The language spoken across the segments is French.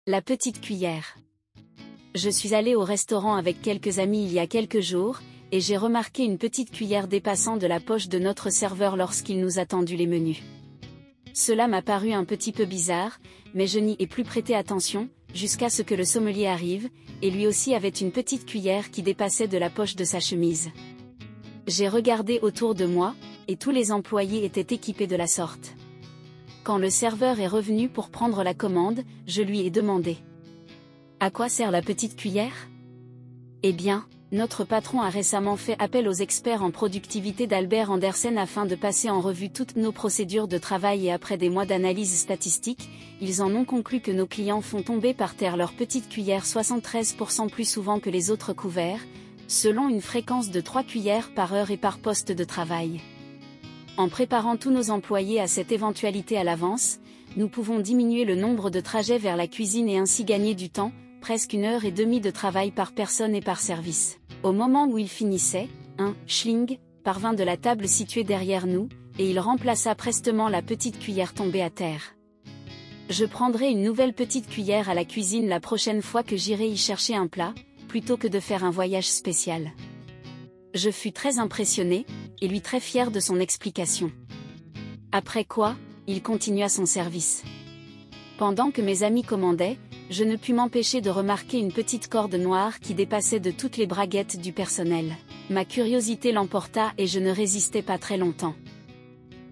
La petite cuillère. Je suis allée au restaurant avec quelques amis il y a quelques jours, et j'ai remarqué une petite cuillère dépassant de la poche de notre serveur lorsqu'il nous a tendu les menus. Cela m'a paru un petit peu bizarre, mais je n'y ai plus prêté attention, jusqu'à ce que le sommelier arrive, et lui aussi avait une petite cuillère qui dépassait de la poche de sa chemise. J'ai regardé autour de moi, et tous les employés étaient équipés de la sorte. Quand le serveur est revenu pour prendre la commande, je lui ai demandé: à quoi sert la petite cuillère? Eh bien, notre patron a récemment fait appel aux experts en productivité d'Albert Andersen afin de passer en revue toutes nos procédures de travail, et après des mois d'analyse statistique, ils en ont conclu que nos clients font tomber par terre leur petite cuillère 73% plus souvent que les autres couverts, selon une fréquence de 3 cuillères par heure et par poste de travail. En préparant tous nos employés à cette éventualité à l'avance, nous pouvons diminuer le nombre de trajets vers la cuisine et ainsi gagner du temps, presque 1h30 de travail par personne et par service. Au moment où il finissait, un schling parvint de la table située derrière nous, et il remplaça prestement la petite cuillère tombée à terre. Je prendrai une nouvelle petite cuillère à la cuisine la prochaine fois que j'irai y chercher un plat, plutôt que de faire un voyage spécial. Je fus très impressionné, et lui très fier de son explication. Après quoi, il continua son service. Pendant que mes amis commandaient, je ne pus m'empêcher de remarquer une petite corde noire qui dépassait de toutes les braguettes du personnel. Ma curiosité l'emporta et je ne résistais pas très longtemps.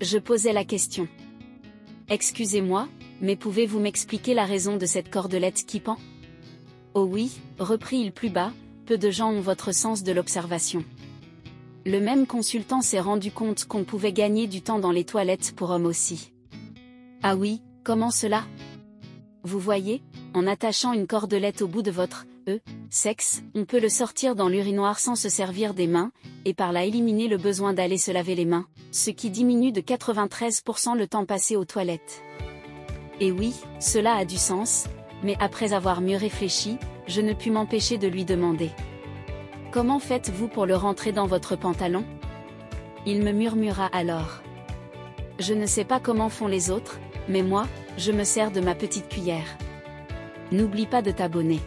Je posai la question. Excusez-moi, mais pouvez-vous m'expliquer la raison de cette cordelette qui pend? Oh oui, reprit-il plus bas, peu de gens ont votre sens de l'observation. Le même consultant s'est rendu compte qu'on pouvait gagner du temps dans les toilettes pour hommes aussi. Ah oui, comment cela? Vous voyez, en attachant une cordelette au bout de votre sexe, on peut le sortir dans l'urinoir sans se servir des mains, et par là éliminer le besoin d'aller se laver les mains, ce qui diminue de 93% le temps passé aux toilettes. Et oui, cela a du sens, mais après avoir mieux réfléchi, je ne pus m'empêcher de lui demander: comment faites-vous pour le rentrer dans votre pantalon? Il me murmura alors: je ne sais pas comment font les autres, mais moi, je me sers de ma petite cuillère. N'oublie pas de t'abonner.